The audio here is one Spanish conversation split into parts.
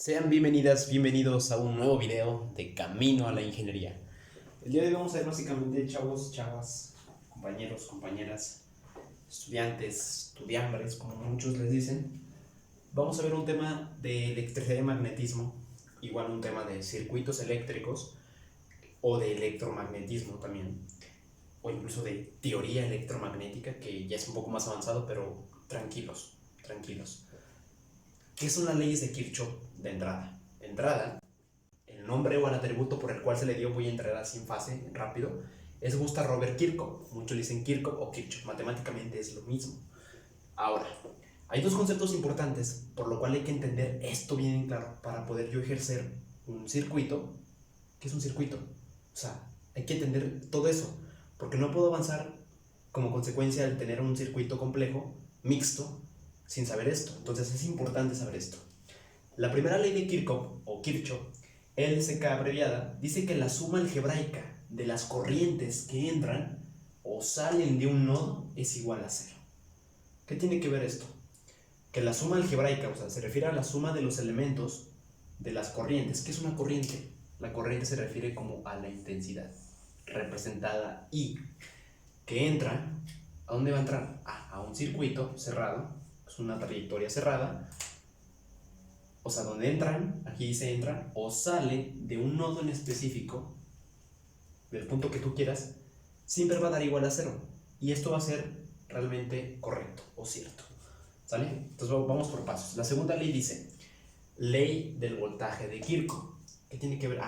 Sean bienvenidas, bienvenidos a un nuevo video de Camino a la Ingeniería. El día de hoy vamos a ver básicamente chavos, chavas, compañeros, compañeras, estudiantes, estudiambres, como muchos les dicen. Vamos a ver un tema de electricidad y magnetismo, igual un tema de circuitos eléctricos o de electromagnetismo también, o incluso de teoría electromagnética, que ya es un poco más avanzado, pero tranquilos, tranquilos. ¿Qué son las leyes de Kirchhoff de entrada? De entrada, el nombre o el atributo por el cual se le dio, voy a entrar así en fase, rápido, es Gustav Robert Kirchhoff. Muchos dicen Kirchhoff o Kirchhoff, matemáticamente es lo mismo. Ahora, hay dos conceptos importantes, por lo cual hay que entender esto bien en claro para poder yo ejercer un circuito. ¿Qué es un circuito? O sea, hay que entender todo eso, porque no puedo avanzar como consecuencia al tener un circuito complejo, mixto, sin saber esto. Entonces es importante saber esto. La primera ley de Kirchhoff, o Kirchhoff, LSK abreviada, dice que la suma algebraica de las corrientes que entran o salen de un nodo es igual a cero. ¿Qué tiene que ver esto? Que la suma algebraica, o sea, se refiere a la suma de los elementos de las corrientes. ¿Qué es una corriente? La corriente se refiere como a la intensidad, representada I, que entra. ¿A dónde va a entrar? A un circuito cerrado. Es una trayectoria cerrada, o sea, donde entran, aquí dice entran, o sale de un nodo en específico, del punto que tú quieras, siempre va a dar igual a cero, y esto va a ser realmente correcto o cierto, ¿sale? Entonces vamos por pasos. La segunda ley dice, ley del voltaje de Kirchhoff. ¿Qué tiene que ver?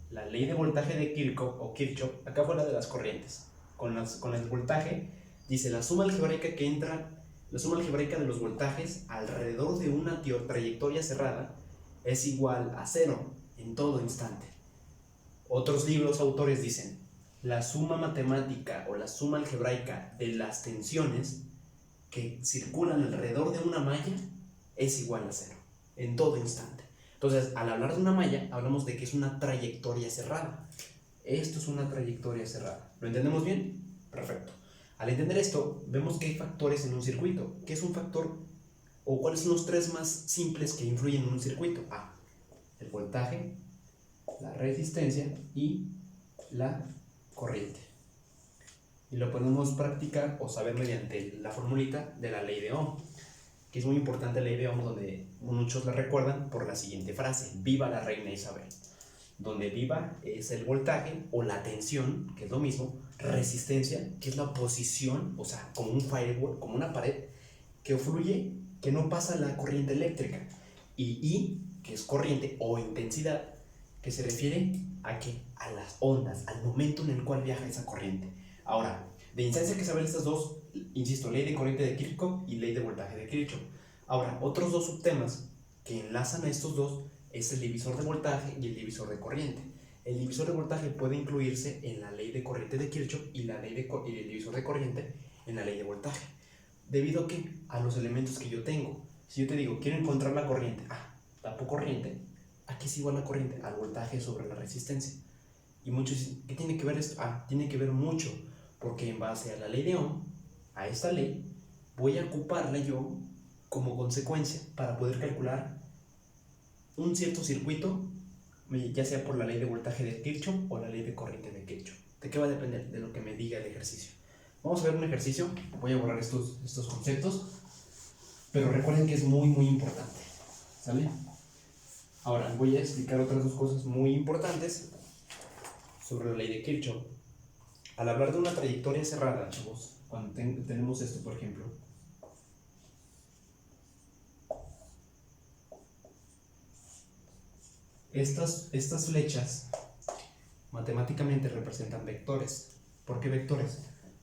La ley de voltaje de Kirchhoff, o Kirchhoff, acá fue la de las corrientes, con el voltaje, dice la suma algebraica que entra. La suma algebraica de los voltajes alrededor de una trayectoria cerrada es igual a cero en todo instante. Otros libros autores dicen, la suma matemática o la suma algebraica de las tensiones que circulan alrededor de una malla es igual a cero en todo instante. Entonces, al hablar de una malla, hablamos de que es una trayectoria cerrada. Esto es una trayectoria cerrada. ¿Lo entendemos bien? Perfecto. Al entender esto, vemos que hay factores en un circuito. ¿Qué es un factor? ¿O cuáles son los tres más simples que influyen en un circuito? El voltaje, la resistencia y la corriente. Y lo podemos practicar o saber mediante la formulita de la ley de Ohm, que es muy importante la ley de Ohm, donde muchos la recuerdan por la siguiente frase: viva la reina Isabel. Donde viva es el voltaje o la tensión, que es lo mismo, resistencia, que es la oposición, o sea, como un firewall, como una pared que fluye, que no pasa la corriente eléctrica, y I, que es corriente o intensidad, que se refiere a qué, a las ondas, al momento en el cual viaja esa corriente. Ahora, de instancia hay que saber estas dos, insisto, ley de corriente de Kirchhoff y ley de voltaje de Kirchhoff. Ahora, otros dos subtemas que enlazan a estos dos es el divisor de voltaje y el divisor de corriente. El divisor de voltaje puede incluirse en la ley de corriente de Kirchhoff y el divisor de corriente en la ley de voltaje. ¿Debido a qué? A los elementos que yo tengo. Si yo te digo, quiero encontrar la corriente, tapo corriente, ¿a qué es igual la corriente? Al voltaje sobre la resistencia. Y muchos dicen, ¿qué tiene que ver esto? Tiene que ver mucho, porque en base a la ley de Ohm, a esta ley, voy a ocuparla yo como consecuencia para poder calcular un cierto circuito, ya sea por la ley de voltaje de Kirchhoff o la ley de corriente de Kirchhoff. ¿De qué va a depender? De lo que me diga el ejercicio. Vamos a ver un ejercicio. Voy a borrar estos conceptos, pero recuerden que es muy muy importante, ¿sale? Ahora voy a explicar otras dos cosas muy importantes sobre la ley de Kirchhoff. Al hablar de una trayectoria cerrada, chavos, cuando tenemos esto, por ejemplo, estas flechas matemáticamente representan vectores. ¿Por qué vectores?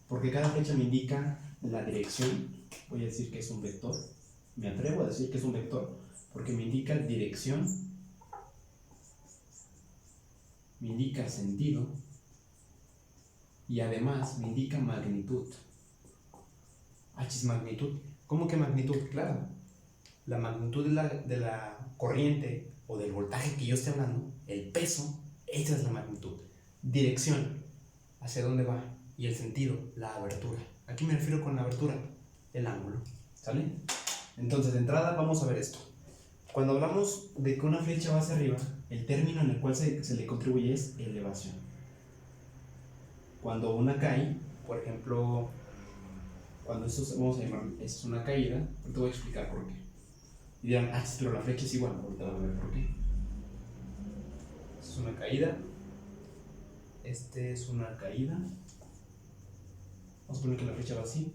Porque cada flecha me indica la dirección. Voy a decir que es un vector. Me atrevo a decir que es un vector porque me indica dirección, me indica sentido y además me indica magnitud. Es magnitud. ¿Cómo que magnitud? Claro, la magnitud de la corriente o del voltaje que yo esté hablando, el peso, esa es la magnitud. Dirección, hacia dónde va, y el sentido, la abertura. ¿A qué me refiero con la abertura? El ángulo, ¿sale? Entonces, de entrada vamos a ver esto. Cuando hablamos de que una flecha va hacia arriba, el término en el cual se le contribuye es elevación. Cuando una cae, por ejemplo, cuando esto vamos a llamar, esto es una caída, te voy a explicar por qué. Y dirán, sí, pero la flecha es igual, ahorita vamos a ver por qué. Esto es una caída, este es una caída. Vamos a poner que la flecha va así.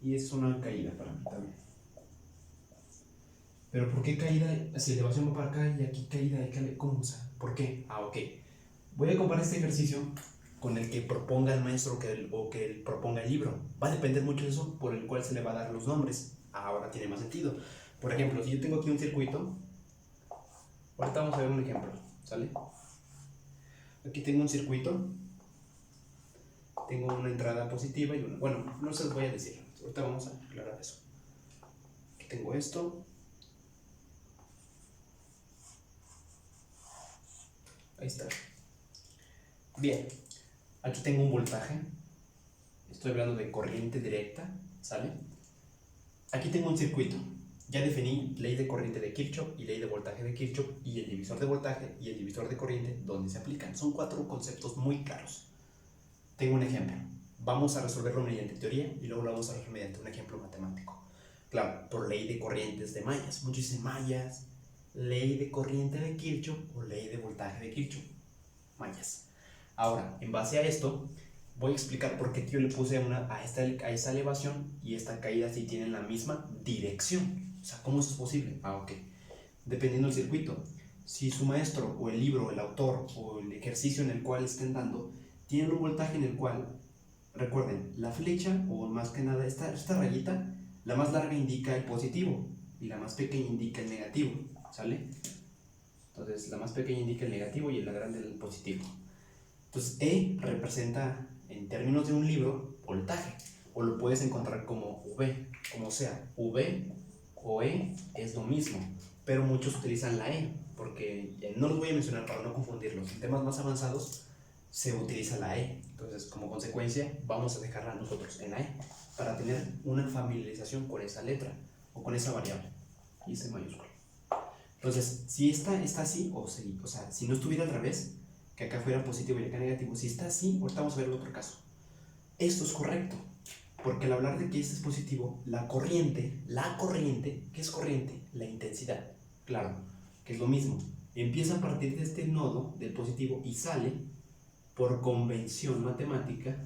Y es una caída para mí también. Pero ¿por qué caída? Si elevación va para acá y aquí caída, ¿cómo? O sea, ¿por qué? Ok. Voy a comparar este ejercicio con el que proponga el maestro o que él proponga el libro. Va a depender mucho de eso por el cual se le va a dar los nombres. Ahora tiene más sentido. Por ejemplo, si yo tengo aquí un circuito, ahorita vamos a ver un ejemplo, ¿sale? Aquí tengo un circuito, tengo una entrada positiva y una... Bueno, no se los voy a decir, ahorita vamos a aclarar eso. Aquí tengo esto. Ahí está. Bien, aquí tengo un voltaje. Estoy hablando de corriente directa, ¿sale? Aquí tengo un circuito. Ya definí ley de corriente de Kirchhoff y ley de voltaje de Kirchhoff y el divisor de voltaje y el divisor de corriente donde se aplican. Son 4 conceptos muy claros. Tengo un ejemplo. Vamos a resolverlo mediante teoría y luego lo vamos a resolver mediante un ejemplo matemático. Claro, por ley de corrientes de mallas. Muchos dicen mallas, ley de corriente de Kirchhoff o ley de voltaje de Kirchhoff. Mallas. Ahora, en base a esto, voy a explicar por qué yo le puse a esta elevación y esta caída si tienen la misma dirección. O sea, ¿cómo eso es posible? Ok. Dependiendo del circuito. Si su maestro o el libro, el autor o el ejercicio en el cual estén dando tienen un voltaje en el cual, recuerden, la flecha o más que nada esta rayita, la más larga indica el positivo y la más pequeña indica el negativo, ¿sale? Entonces la más pequeña indica el negativo y la grande el positivo. Entonces E representa en términos de un libro voltaje, o lo puedes encontrar como V, como sea, V o E es lo mismo, pero muchos utilizan la E, porque no los voy a mencionar para no confundirlos. En temas más avanzados se utiliza la E, entonces como consecuencia vamos a dejarla nosotros en la E para tener una familiarización con esa letra o con esa variable y ese mayúscula. Entonces, si esta está así, o sea, si no estuviera al revés, que acá fuera positivo y acá negativo, si está así, ahorita vamos a ver el otro caso. Esto es correcto, porque al hablar de que este es positivo, la corriente, ¿qué es corriente? La intensidad, claro, que es lo mismo. Empieza a partir de este nodo del positivo y sale por convención matemática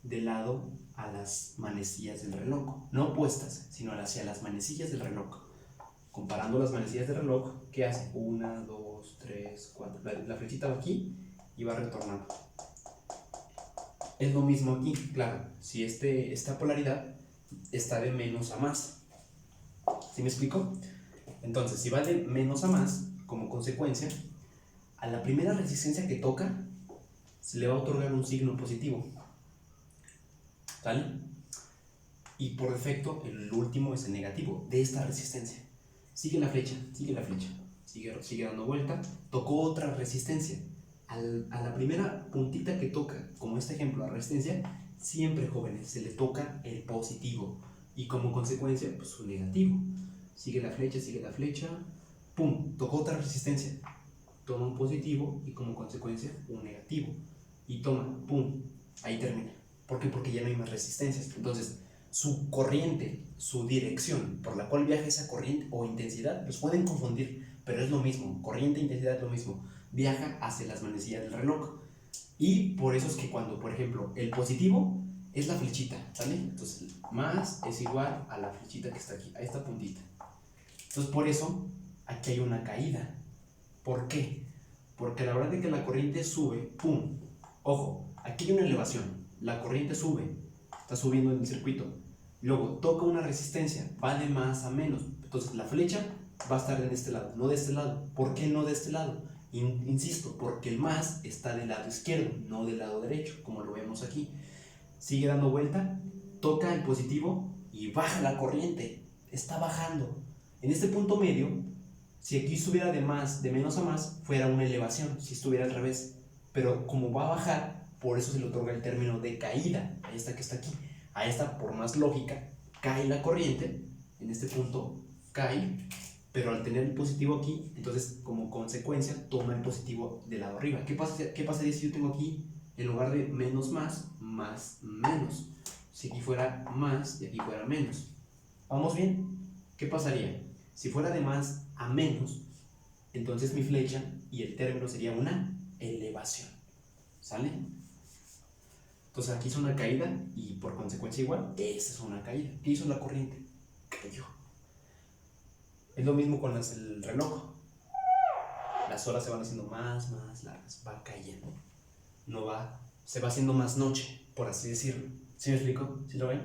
del lado a las manecillas del reloj, no opuestas, sino hacia las manecillas del reloj. Comparando las manecillas del reloj, ¿qué hace? 1, 2, 3, 4. La flechita va aquí y va retornando. Es lo mismo aquí, claro. Si esta polaridad está de menos a más. ¿Sí me explico? Entonces, si va de menos a más, como consecuencia, a la primera resistencia que toca, se le va a otorgar un signo positivo. ¿Vale? Y por defecto, el último es el negativo de esta resistencia. Sigue la flecha, sigue dando vuelta, tocó otra resistencia. A la primera puntita que toca, como este ejemplo, la resistencia, siempre, jóvenes, se le toca el positivo y como consecuencia, pues su negativo. Sigue la flecha, pum, tocó otra resistencia, toma un positivo y como consecuencia un negativo y toma, pum, ahí termina. ¿Por qué? Porque ya no hay más resistencias. Entonces, su corriente, su dirección por la cual viaja esa corriente o intensidad, los pueden confundir, pero es lo mismo, corriente e intensidad es lo mismo, viaja hacia las manecillas del reloj. Y por eso es que cuando, por ejemplo, el positivo es la flechita, ¿sale? Entonces, más es igual a la flechita que está aquí, a esta puntita. Entonces, por eso, aquí hay una caída. ¿Por qué? Porque a la hora de que la corriente sube, ¡pum! Ojo, aquí hay una elevación, la corriente sube, está subiendo en el circuito. Luego toca una resistencia, va de más a menos. Entonces la flecha va a estar de este lado, no de este lado. ¿Por qué no de este lado? Insisto, porque el más está del lado izquierdo, no del lado derecho, como lo vemos aquí. Sigue dando vuelta, toca el positivo y baja la corriente. Está bajando. En este punto medio, si aquí estuviera de menos a más, fuera una elevación, si estuviera al revés. Pero como va a bajar, por eso se le otorga el término de caída, a esta que está aquí. A esta, por más lógica, cae la corriente, en este punto cae, pero al tener el positivo aquí, entonces como consecuencia toma el positivo del lado arriba. ¿Qué pasaría si yo tengo aquí, en lugar de menos más, más menos? Si aquí fuera más y aquí fuera menos. ¿Vamos bien? ¿Qué pasaría? Si fuera de más a menos, entonces mi flecha y el término sería una elevación. ¿Sale? Entonces aquí es una caída y por consecuencia igual, esta es una caída. ¿Qué hizo la corriente? Cayó. Es lo mismo con el reloj. Las horas se van haciendo más largas, va cayendo. Se va haciendo más noche, por así decirlo. ¿Sí me explico? ¿Sí lo ven?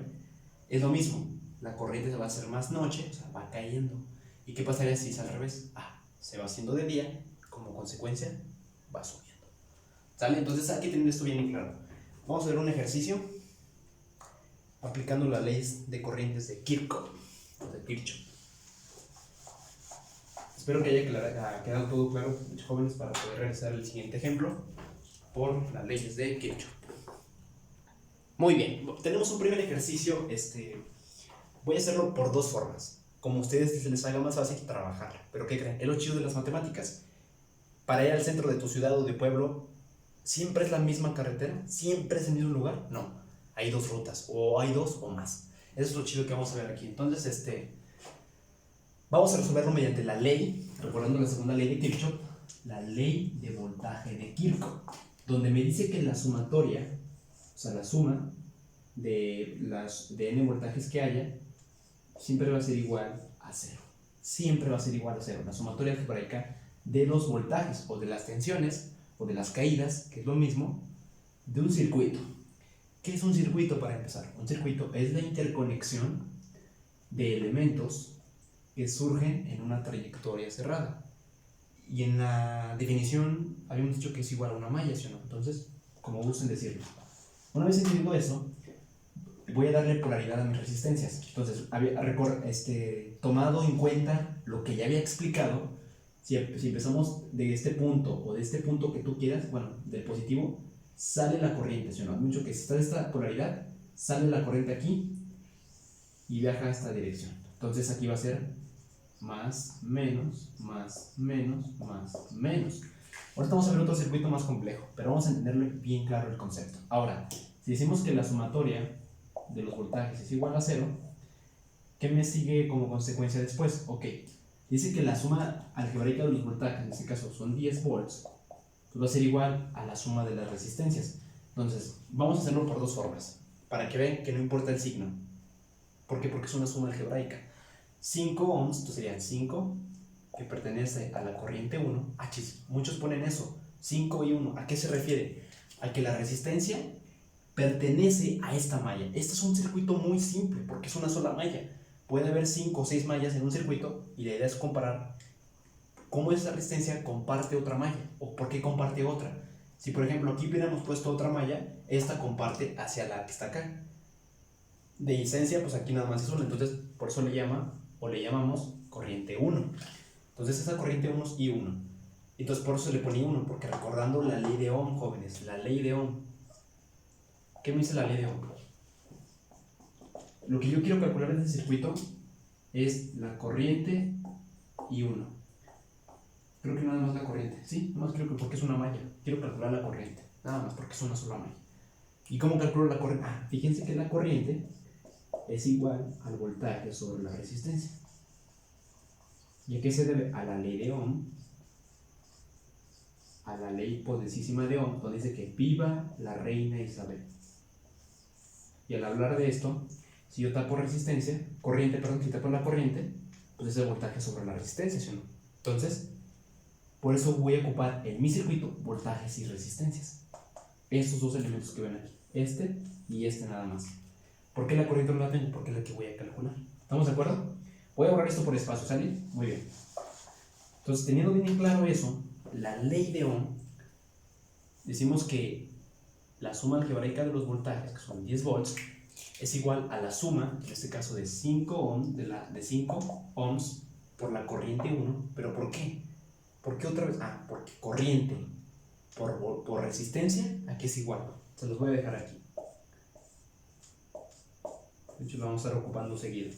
Es lo mismo. La corriente se va a hacer más noche, o sea, va cayendo. ¿Y qué pasaría si es al revés? Se va haciendo de día, como consecuencia, va subiendo. ¿Sale? Entonces hay que tener esto bien claro. Vamos a ver un ejercicio aplicando las leyes de corrientes de Kirchhoff o de Kirchhoff. Espero que haya quedado todo claro, mis jóvenes, para poder realizar el siguiente ejemplo por las leyes de Kirchhoff. Muy bien, tenemos un primer ejercicio. Voy a hacerlo por dos formas, como a ustedes se les haga más fácil trabajar. Pero ¿qué creen? Es lo chido de las matemáticas. Para ir al centro de tu ciudad o de pueblo, ¿siempre es la misma carretera? ¿Siempre es el mismo lugar? No, hay dos rutas, o hay dos o más. Eso es lo chido que vamos a ver aquí. Entonces, vamos a resolverlo mediante la ley, recordando la segunda ley de Kirchhoff, la ley de voltaje de Kirchhoff, donde me dice que la sumatoria, o sea, la suma de n voltajes que haya, siempre va a ser igual a cero. Siempre va a ser igual a cero. La sumatoria algebraica de los voltajes, o de las tensiones, o de las caídas, que es lo mismo, de un circuito. ¿Qué es un circuito para empezar? Un circuito es la interconexión de elementos que surgen en una trayectoria cerrada. Y en la definición habíamos dicho que es igual a una malla, ¿sí o no? Entonces, como gusten decirlo. Una vez entendido eso, voy a darle polaridad a mis resistencias. Entonces, tomado en cuenta lo que ya había explicado, si empezamos de este punto o de este punto que tú quieras, bueno, del positivo, sale la corriente, ¿sí o no? Mucho que si está esta polaridad, sale la corriente aquí y viaja a esta dirección. Entonces aquí va a ser más, menos, más, menos, más, menos. Ahorita vamos a ver otro circuito más complejo, pero vamos a entenderlo bien claro el concepto. Ahora, si decimos que la sumatoria de los voltajes es igual a cero, ¿qué me sigue como consecuencia después? Ok, dice que la suma algebraica de los voltajes, en este caso son 10 volts, pues va a ser igual a la suma de las resistencias. Entonces, vamos a hacerlo por dos formas, para que vean que no importa el signo. ¿Por qué? Porque es una suma algebraica. 5 ohms, esto serían 5, que pertenece a la corriente 1. Muchos ponen eso, 5 y 1. ¿A qué se refiere? A que la resistencia pertenece a esta malla. Este es un circuito muy simple, porque es una sola malla. Puede haber 5 o 6 mallas en un circuito, y la idea es comparar cómo esa resistencia comparte otra malla, o por qué comparte otra. Si por ejemplo aquí hubiéramos puesto otra malla, esta comparte hacia la que está acá. De licencia, pues aquí nada más es una, entonces por eso le llamamos corriente 1. Entonces esa corriente 1 es I1. Entonces por eso se le pone 1, porque recordando la ley de Ohm, jóvenes, la ley de Ohm. ¿Qué me dice la ley de Ohm? Lo que yo quiero calcular en este circuito es la corriente I1. Creo que nada más la corriente, ¿sí? Nada más creo que porque es una malla. Quiero calcular la corriente, nada más porque es una sola malla. ¿Y cómo calculo la corriente? Fíjense que la corriente es igual al voltaje sobre la resistencia. ¿Y a qué se debe? A la ley de Ohm, a la ley poderosísima de Ohm, donde dice que viva la reina Isabel. Y al hablar de esto, si yo tapo si tapo la corriente, pues es el voltaje sobre la resistencia, ¿sí o no? Entonces, por eso voy a ocupar en mi circuito voltajes y resistencias. Estos dos elementos que ven aquí, este y este nada más. ¿Por qué la corriente no la tengo? Porque es la que voy a calcular. ¿Estamos de acuerdo? Voy a borrar esto por espacio, ¿sale? Muy bien. Entonces, teniendo bien claro eso, la ley de Ohm, decimos que la suma algebraica de los voltajes, que son 10 volts, es igual a la suma, en este caso de 5 ohms, de 5 ohms por la corriente 1. ¿Pero por qué? ¿Por qué otra vez? Porque corriente por resistencia, aquí es igual. Se los voy a dejar aquí. De hecho, lo vamos a estar ocupando seguido.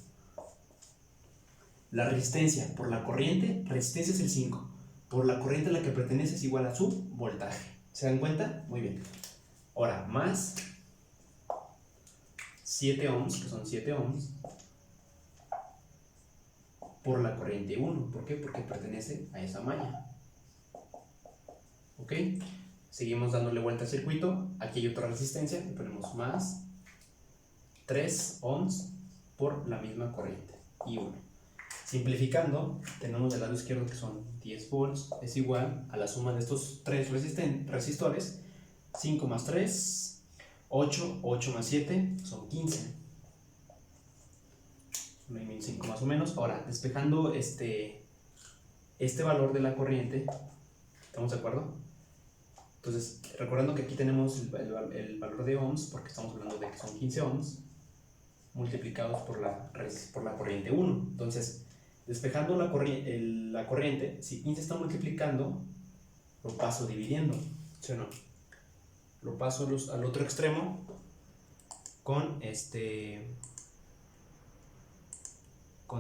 La resistencia por la corriente, resistencia es el 5. Por la corriente a la que pertenece es igual a su voltaje. ¿Se dan cuenta? Muy bien. Ahora, más 7 ohms, que son 7 ohms, por la corriente 1. ¿Por qué? Porque pertenece a esa malla. ¿Ok? Seguimos dándole vuelta al circuito. Aquí hay otra resistencia. Le ponemos más 3 ohms por la misma corriente. Y 1. Simplificando, tenemos del lado izquierdo que son 10 volts. Es igual a la suma de estos 3 resistores. 5 más 3, 8. 8 más 7 son 15. 5 más o menos. Ahora, despejando este valor de la corriente, ¿estamos de acuerdo? Entonces, recordando que aquí tenemos el valor de ohms, porque estamos hablando de que son 15 ohms, multiplicados por la corriente 1. Entonces, despejando la corriente, si 15 está multiplicando, lo paso dividiendo, ¿sí o no? Lo paso al otro extremo con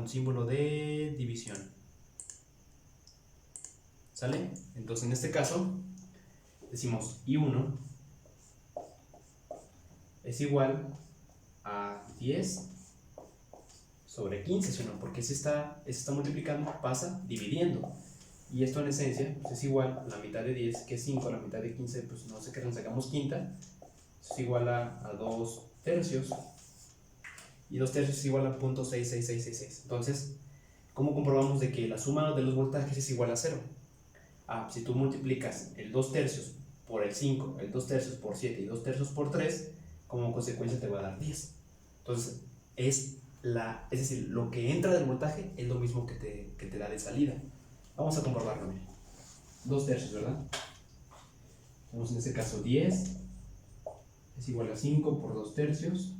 símbolo de división. ¿Sale? Entonces en este caso decimos I1 es igual a 10 sobre 15, ¿sí o no? Porque se está multiplicando, pasa dividiendo. Y esto en esencia pues es igual a la mitad de 10, que es 5, la mitad de 15, pues no sé qué, nos sacamos quinta, es igual a 2 tercios. Y 2 tercios es igual a 0.66666. Entonces, ¿cómo comprobamos de que la suma de los voltajes es igual a 0? Si tú multiplicas el 2 tercios por el 5, el 2 tercios por 7 y 2 tercios por 3, como consecuencia te va a dar 10. Entonces, es decir, lo que entra del voltaje es lo mismo que te da de salida. Vamos a comprobarlo. 2 tercios, ¿verdad? Tenemos en este caso 10 es igual a 5 por 2 tercios.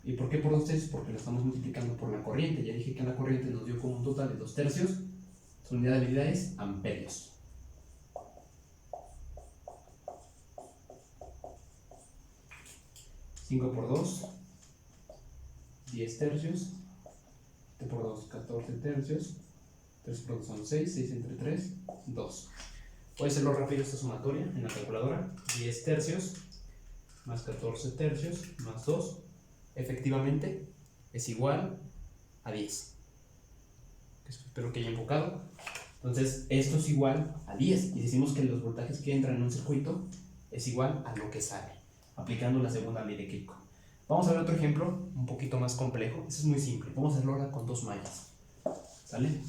¿Y por qué por 2 tercios? Porque lo estamos multiplicando por la corriente. Ya dije que la corriente nos dio como un total de 2 tercios. Su unidad de medida es amperios. Cinco por 2, 10 tercios. 7 por 2, 14 tercios. 3 por 2 son 6, 6 entre 3, 2. Puede hacerlo rápido esta sumatoria en la calculadora. 10 tercios más 14 tercios más 2. Efectivamente es igual a 10. Espero que haya enfocado. Entonces esto es igual a 10 y decimos que los voltajes que entran en un circuito es igual a lo que sale, aplicando la segunda ley de Kirchhoff. Vamos a ver otro ejemplo un poquito más complejo. Este es muy simple. Vamos a hacerlo ahora con 2 mallas. ¿Sale?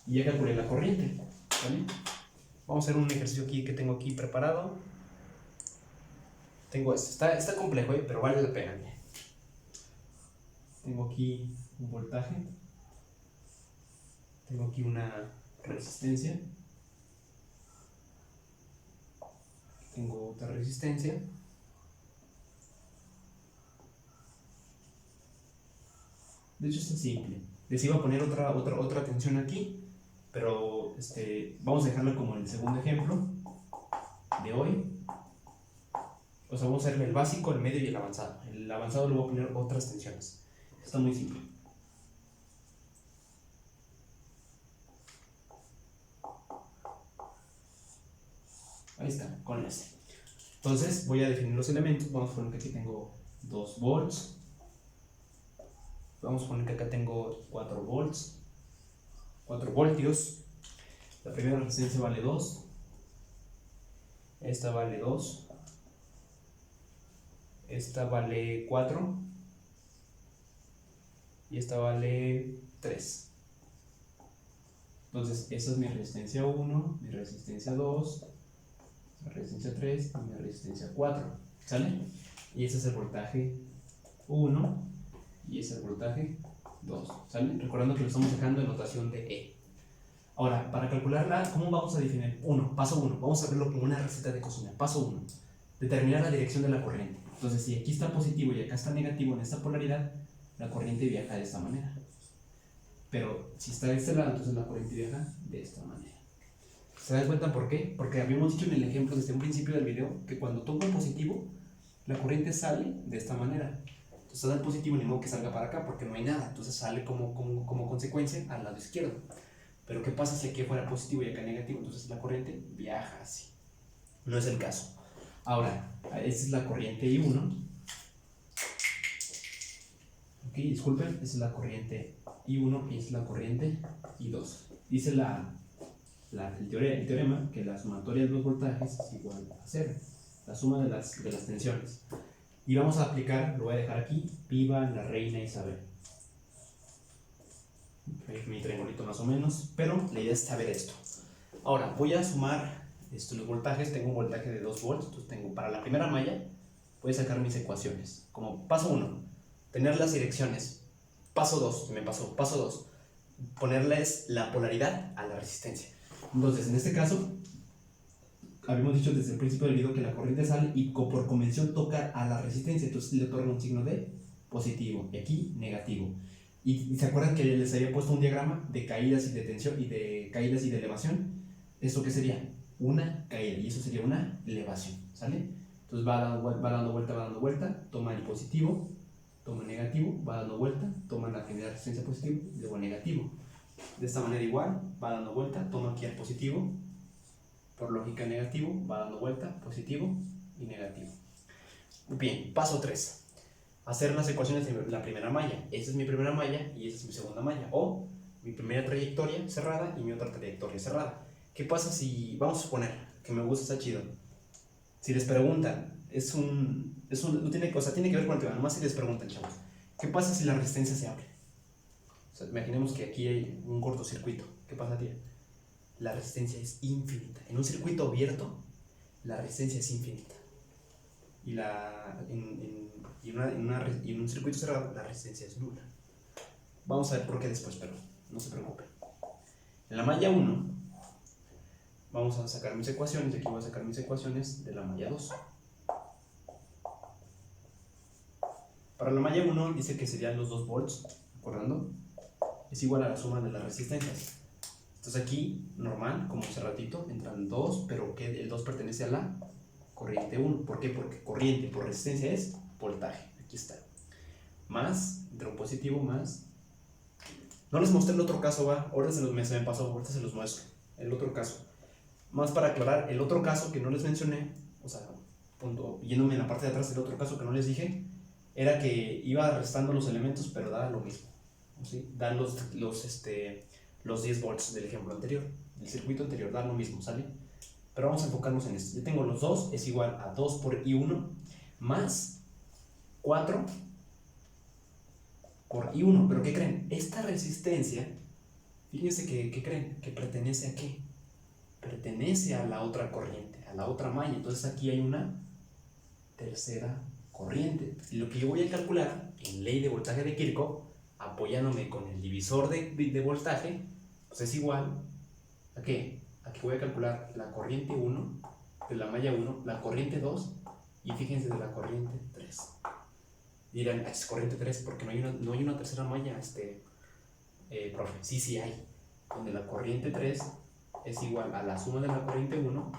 Y ya calculé la corriente. ¿Sale? Vamos a hacer un ejercicio aquí que tengo aquí preparado. Tengo está complejo, pero vale la pena. Tengo aquí un voltaje. Tengo aquí una resistencia. Tengo otra resistencia. De hecho está simple. Les iba a poner otra tensión aquí, pero vamos a dejarlo como el segundo ejemplo de hoy. O sea, vamos a hacer el básico, el medio y el avanzado. El avanzado le voy a poner otras tensiones. Está muy simple. Ahí está, con ese. Entonces voy a definir los elementos. Vamos a poner que aquí tengo 2 volts. Vamos a poner que acá tengo 4 volts. 4 voltios. La primera resistencia vale 2. Esta vale 2. Esta vale 4. Y esta vale 3. Entonces, esta es mi resistencia 1, mi resistencia 2, mi resistencia 3 y mi resistencia 4. ¿Sale? Y este es el voltaje 1 y este es el voltaje 2. ¿Sale? Recordando que lo estamos dejando en notación de E. Ahora, para calcularla, ¿cómo vamos a definir? Paso 1. Vamos a verlo como una receta de cocina. Paso 1. Determinar la dirección de la corriente. Entonces, si aquí está positivo y acá está negativo en esta polaridad, la corriente viaja de esta manera. Pero si está de este lado, entonces la corriente viaja de esta manera. ¿Se dan cuenta por qué? Porque habíamos dicho en el ejemplo desde un principio del video que cuando toco en positivo, la corriente sale de esta manera. Entonces está el positivo, ni modo que salga para acá porque no hay nada. Entonces sale como consecuencia al lado izquierdo. Pero ¿qué pasa si aquí fuera positivo y acá negativo? Entonces la corriente viaja así. No es el caso. Ahora, esta es la corriente I1. Ok, disculpen, esta es la corriente I1 y esta es la corriente I2. Dice el teorema que la sumatoria de los voltajes es igual a 0. La suma de las tensiones. Y vamos a aplicar, lo voy a dejar aquí, viva la reina Isabel. Mi triangulito más o menos, pero la idea es saber esto. Ahora, voy a sumar los voltajes. Tengo un voltaje de 2 volts, entonces tengo para la primera malla, voy a sacar mis ecuaciones. Como paso 1, tener las direcciones. Paso 2, se me pasó, paso 2, ponerles la polaridad a la resistencia. Entonces, en este caso, habíamos dicho desde el principio del video que la corriente sale y por convención toca a la resistencia, entonces le otorga un signo de positivo y aquí negativo. Y se acuerdan que les había puesto un diagrama de caídas y de tensión y de caídas y de elevación. ¿Esto qué sería? Una caída, y eso sería una elevación, ¿sale? Entonces va dando vuelta, toma el positivo, toma el negativo, va dando vuelta, toma la que me da resistencia positiva y luego el negativo. De esta manera igual, va dando vuelta, toma aquí el positivo, por lógica negativo, va dando vuelta, positivo y negativo. Bien, paso 3. Hacer las ecuaciones de la primera malla. Esta es mi primera malla y esta es mi segunda malla. O mi primera trayectoria cerrada y mi otra trayectoria cerrada. ¿Qué pasa si, vamos a suponer, que me gusta, está chido? Si les preguntan, no tiene que ver con el tema, nomás si les preguntan, chavos, ¿qué pasa si la resistencia se abre? O sea, imaginemos que aquí hay un cortocircuito. ¿Qué pasa, tía? La resistencia es infinita. En un circuito abierto, la resistencia es infinita. Y en un circuito cerrado, la resistencia es nula. Vamos a ver por qué después, pero no se preocupen. En la malla 1, vamos a sacar mis ecuaciones. Aquí voy a sacar mis ecuaciones de la malla 2. Para la malla 1 dice que serían los 2 volts, ¿recordando? Es igual a la suma de las resistencias. Entonces aquí, normal, como hace ratito, entran 2, pero que el 2 pertenece a la corriente 1. ¿Por qué? Porque corriente por resistencia es voltaje. Aquí está. Más, entre un positivo, más. No les mostré el otro caso, va. Ahorita se me pasó, ahorita se los muestro. El otro caso. Más para aclarar, el otro caso que no les mencioné, o sea, yéndome en la parte de atrás del otro caso que no les dije, era que iba restando los elementos, pero daba lo mismo. ¿Sí? Dan los 10 volts del ejemplo anterior, del circuito anterior, da lo mismo, ¿sale? Pero vamos a enfocarnos en esto. Yo tengo los 2, es igual a 2 por I1 más 4 por I1. ¿Pero qué creen? Esta resistencia, fíjense que creen, que pertenece a qué? Pertenece a la otra corriente, a la otra malla. Entonces aquí hay una tercera corriente. Y lo que yo voy a calcular en ley de voltaje de Kirchhoff, apoyándome con el divisor de voltaje, pues es igual a qué? Aquí voy a calcular la corriente 1 de la malla 1, la corriente 2 y fíjense de la corriente 3. Dirán, es corriente 3 porque no hay una tercera malla, profe. Sí hay, donde la corriente 3 es igual a la suma de la corriente 1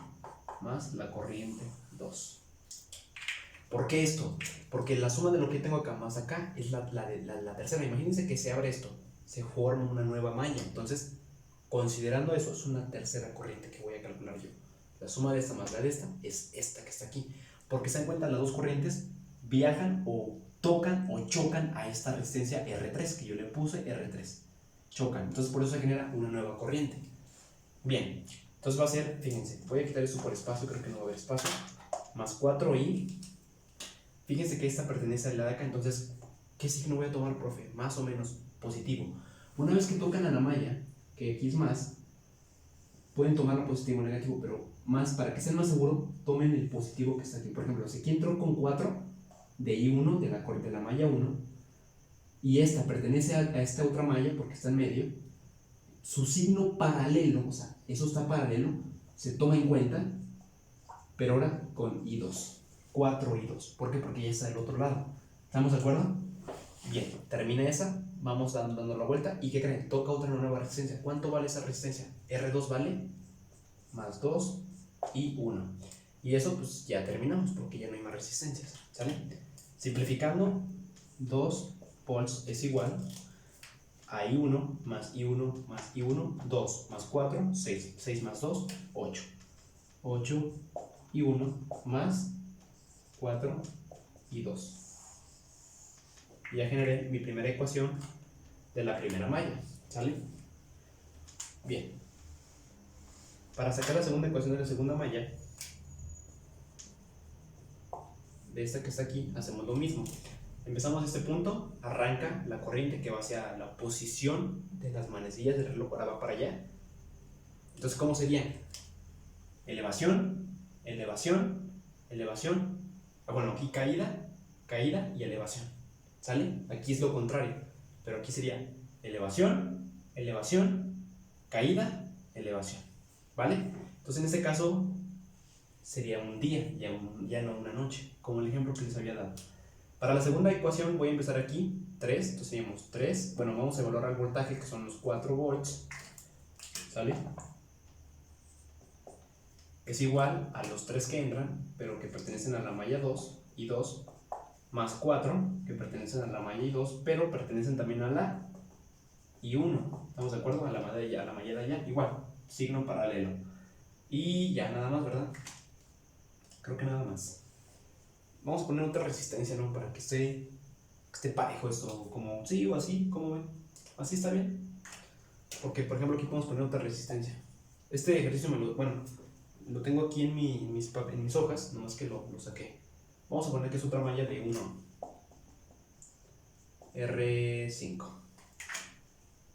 más la corriente 2. ¿Por qué esto? Porque la suma de lo que tengo acá más acá es la tercera. Imagínense que se abre esto, se forma una nueva malla. Entonces, considerando eso, es una tercera corriente que voy a calcular yo. La suma de esta más la de esta es esta que está aquí. Porque se dan cuenta, las dos corrientes viajan o tocan o chocan a esta resistencia R3 que yo le puse R3. Chocan. Entonces, por eso se genera una nueva corriente. Bien. Entonces va a ser, fíjense, voy a quitar esto por espacio, creo que no va a haber espacio. Más 4i. Fíjense que esta pertenece a la de acá, entonces, ¿qué signo voy a tomar, profe? Más o menos positivo. Una vez que tocan a la malla, que aquí es más, pueden tomarlo positivo o negativo, pero más, para que sean más seguros, tomen el positivo que está aquí. Por ejemplo, si aquí entró con 4 de I1, de la malla 1, y esta pertenece a esta otra malla, porque está en medio, su signo paralelo, o sea, eso está paralelo, se toma en cuenta, pero ahora con I2. 4 y 2. ¿Por qué? Porque ya está del otro lado. ¿Estamos de acuerdo? Bien, termina esa, vamos dando la vuelta. ¿Y qué creen? Toca otra nueva resistencia. ¿Cuánto vale esa resistencia? R2 vale más 2 y 1. Y eso pues ya terminamos porque ya no hay más resistencias, ¿sale? Simplificando, 2 volts es igual a I1 más I1 más I1, 2 más 4, 6, 6 más 2, 8. 8 y 1 más 4 y 2. Y ya generé mi primera ecuación de la primera malla, ¿sale? Bien. Para sacar la segunda ecuación de la segunda malla, de esta que está aquí, hacemos lo mismo. Empezamos este punto, arranca la corriente que va hacia la posición de las manecillas del reloj, ahora va para allá. Entonces, ¿cómo sería? Elevación, elevación, elevación. Bueno, aquí caída, caída y elevación. ¿Sale? Aquí es lo contrario, pero aquí sería elevación, elevación, caída, elevación. ¿Vale? Entonces, en este caso sería un día, ya no una noche, como el ejemplo que les había dado. Para la segunda ecuación voy a empezar aquí, 3, entonces tenemos 3, bueno, vamos a evaluar el voltaje que son los 4 volts, ¿sale? Es igual a los 3 que entran, pero que pertenecen a la malla 2 y 2, más 4 que pertenecen a la malla y 2, pero pertenecen también a la y 1, ¿estamos de acuerdo? A la malla de allá, igual, signo paralelo. Y ya nada más, ¿verdad? Creo que nada más. Vamos a poner otra resistencia, ¿no? Para que esté parejo esto, como sí o así, ¿cómo ven? ¿Así está bien? Porque, por ejemplo, aquí podemos poner otra resistencia. Este ejercicio lo tengo aquí en mis hojas, nomás que lo saqué. Vamos a poner que es otra malla de 1. R5.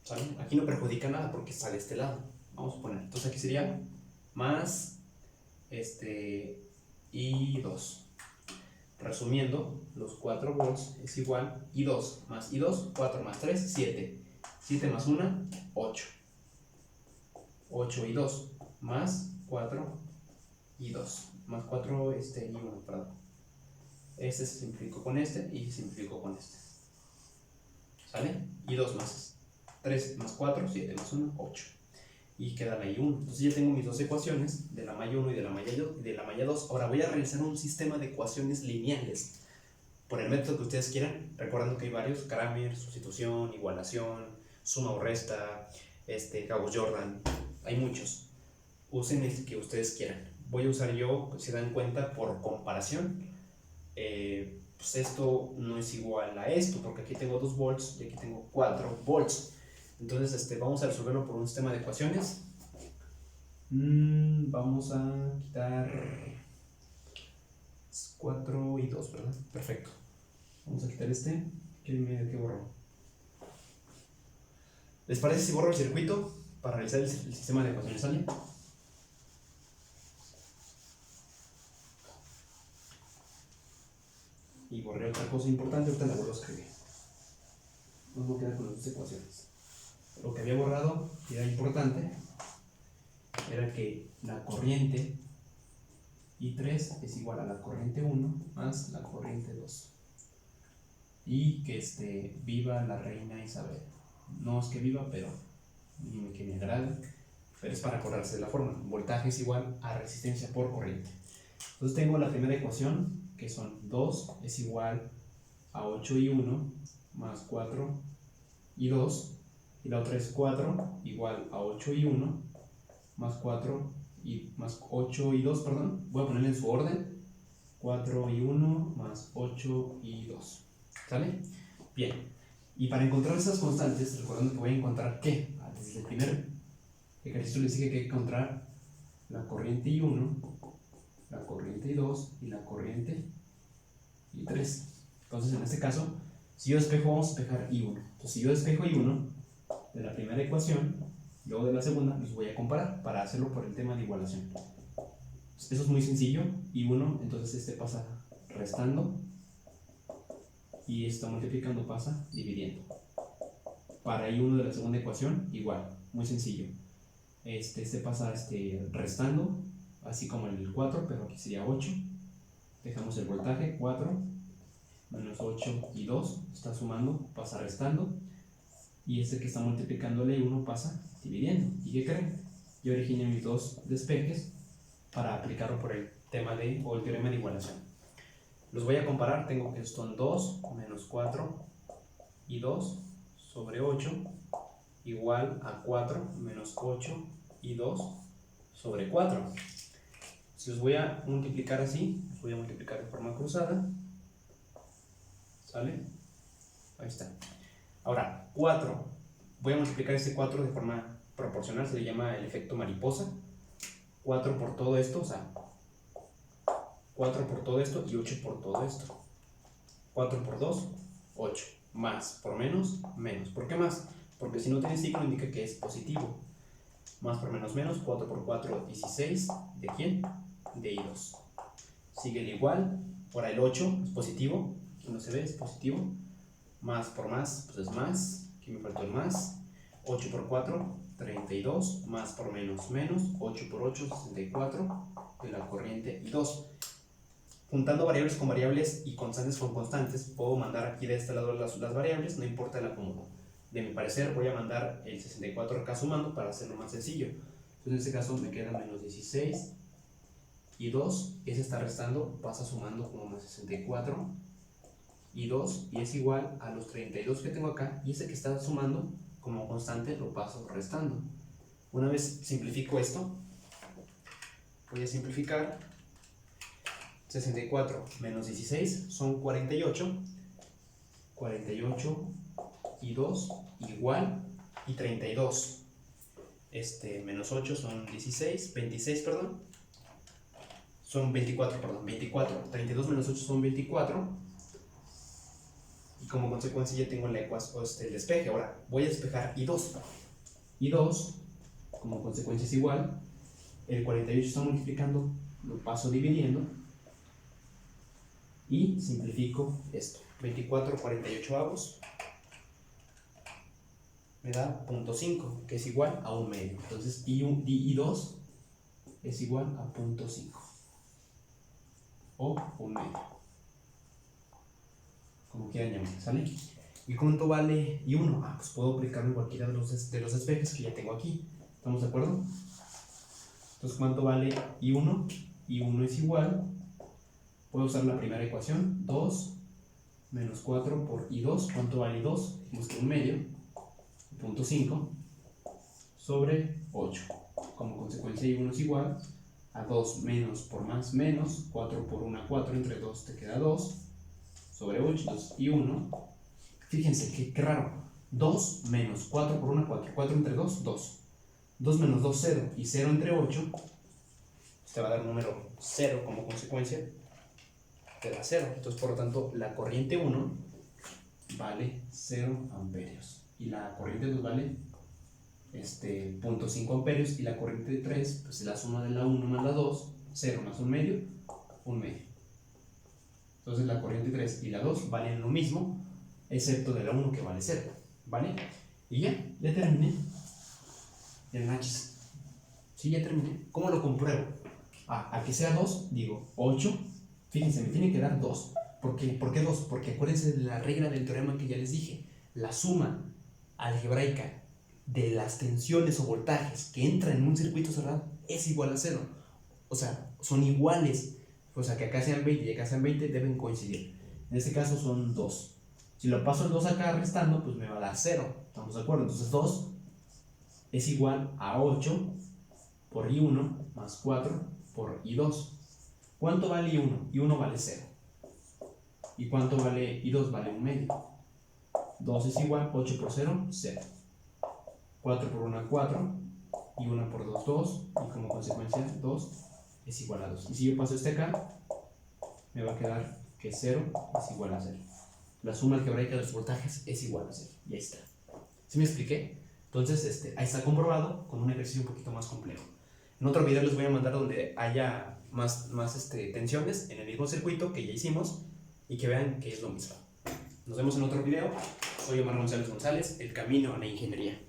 ¿Sale? Aquí no perjudica nada porque sale este lado. Vamos a poner. Entonces aquí sería más I2. Resumiendo, los 4 volts es igual I2 más I2, 4 más 3, 7. 7 más 1, 8. 8 y 2 más 4 y 2. Más 4 y 1, perdón. Este se simplificó con este y se simplificó con este. ¿Sale? Y 2 más 3 más 4, 7 más 1, 8. Y queda la I1. Entonces ya tengo mis dos ecuaciones de la malla 1 y de la malla 2. Ahora voy a realizar un sistema de ecuaciones lineales por el método que ustedes quieran, recordando que hay varios: Cramer, sustitución, igualación, suma o resta, Gauss-Jordan, hay muchos. Usen el que ustedes quieran. Voy a usar yo, si dan cuenta, por comparación, pues esto no es igual a esto, porque aquí tengo 2 volts y aquí tengo 4 volts. Entonces vamos a resolverlo por un sistema de ecuaciones. Vamos a quitar 4 y 2, ¿verdad? Perfecto. Vamos a quitar que borró. ¿Les parece si borro el circuito para realizar el sistema de ecuaciones? ¿Sale? Y borré otra cosa importante, ahorita la vuelvo a escribir. Vamos a quedar con las dos ecuaciones. Lo que había borrado, que era importante, era que la corriente I3 es igual a la corriente 1 más la corriente 2. Y que viva la reina Isabel. No es que viva, pero ni que me agrade, pero es para acordarse de la forma. Voltaje es igual a resistencia por corriente. Entonces tengo la primera ecuación, que son 2 es igual a 8 y 1 más 4 y 2. Y la otra es 4 igual a 8 y 1 más 4 y más 8 y 2, perdón. Voy a ponerle en su orden: 4 y 1 más 8 y 2. ¿Sale? Bien. Y para encontrar esas constantes, recordando que voy a encontrar ¿qué? Desde el primer ejercicio les dije que hay que encontrar la corriente I1, la corriente I2 y la corriente I3. Entonces, en este caso, si yo despejo, vamos a despejar I1. Entonces, si yo despejo I1 de la primera ecuación, luego de la segunda, los voy a comparar para hacerlo por el tema de igualación. Eso es muy sencillo. I1, entonces pasa restando y está multiplicando, pasa dividiendo. Para I1 de la segunda ecuación, igual, muy sencillo. Pasa restando, así como el 4, pero aquí sería 8. Dejamos el voltaje, 4 menos 8 y 2, está sumando, pasa restando. Y que está multiplicando el I1 pasa dividiendo. ¿Y qué creen? Yo originé mis dos despejes para aplicarlo por el o el teorema de igualación. Los voy a comparar. Tengo que son 2 menos 4 y 2 sobre 8 igual a 4 menos 8 y 2 sobre 4. Si los voy a multiplicar así, los voy a multiplicar de forma cruzada. ¿Sale? Ahí está. Ahora, 4. Voy a multiplicar este 4 de forma proporcional, se le llama el efecto mariposa. 4 por todo esto, o sea, 4 por todo esto y 8 por todo esto. 4 por 2, 8. Más por menos, menos. ¿Por qué más? Porque si no tiene signo indica que es positivo. Más por menos, menos. 4 por 4, 16. ¿De quién? De I2. Sigue el igual. Ahora el 8 es positivo. Aquí no se ve, es positivo. Más por más, pues es más. Aquí me faltó el más. 8 por 4, 32. Más por menos, menos. 8 por 8, 64. De la corriente I2. Juntando variables con variables y constantes con constantes, puedo mandar aquí de este lado las variables, no importa el acúmulo. De mi parecer voy a mandar el 64 acá sumando para hacerlo más sencillo. Entonces en este caso me queda menos 16 y 2, ese está restando, pasa sumando como más 64 y 2 y es igual a los 32 que tengo acá, y ese que está sumando como constante lo paso restando. Una vez simplifico esto, voy a simplificar. 64 menos 16 son 48. 48 y 2 igual, y 32 menos 8 son 16, 26, perdón, son 24, perdón, 24. 32 menos 8 son 24, y como consecuencia ya tengo la ecuación, el despeje. Ahora voy a despejar I2. I2 como consecuencia es igual, el 48 está multiplicando, lo paso dividiendo y simplifico esto. 24 48avos me da 0.5, que es igual a 1 medio. Entonces I2 es igual a 0.5 o 1 medio, como quieran llamar, ¿sale? ¿Y cuánto vale I1? Pues puedo aplicarlo en cualquiera de los despejes que ya tengo aquí. ¿Estamos de acuerdo? Entonces, ¿cuánto vale I1? I1 es igual, puedo usar la primera ecuación, 2 menos 4 por I2. ¿Cuánto vale I2? Dijimos que 1 medio, 0.5 sobre 8. Como consecuencia I1 es igual a 2 menos por más menos, 4 por 1, 4, entre 2 te queda 2 sobre 8. Entonces I1, fíjense qué raro, 2 menos 4 por 1, 4, 4 entre 2, 2. 2 menos 2, 0, y 0 entre 8 te va a dar un número 0 como consecuencia, te da 0. Entonces, por lo tanto, la corriente 1 vale 0 amperios y la corriente 2 vale 0.5 amperios, y la corriente 3, pues la suma de la 1 más la 2, 0 más 1 medio, 1 medio. Entonces la corriente 3 y la 2 valen lo mismo, excepto de la 1 que vale 0, ¿vale? Y ya terminé. Ya manches. Sí, ya terminé. ¿Cómo lo compruebo? A que sea 2, digo 8. Fíjense, me tiene que dar 2. ¿Por qué 2? Porque acuérdense de la regla del teorema que ya les dije. La suma algebraica de las tensiones o voltajes que entran en un circuito cerrado es igual a 0. O sea, son iguales. O sea, que acá sean 20 y acá sean 20 deben coincidir. En este caso son 2. Si lo paso el 2 acá restando, pues me va a dar 0. ¿Estamos de acuerdo? Entonces 2 es igual a 8 por I1 más 4 por I2. ¿Cuánto vale I1? I1 vale 0. ¿Y cuánto vale I2? Vale 1 medio. 2 es igual, 8 por 0, 0. 4 por 1, 4. Y 1 por 2, 2. Y como consecuencia, 2 es igual a 2. Y si yo paso acá, me va a quedar que 0 es igual a 0. La suma algebraica de los voltajes es igual a 0. Y ahí está. ¿Sí me expliqué? Entonces, ahí está comprobado con un ejercicio un poquito más complejo. En otro video les voy a mandar donde haya más tensiones en el mismo circuito que ya hicimos y que vean que es lo mismo. Nos vemos en otro video. Soy Omar González, el camino a la ingeniería.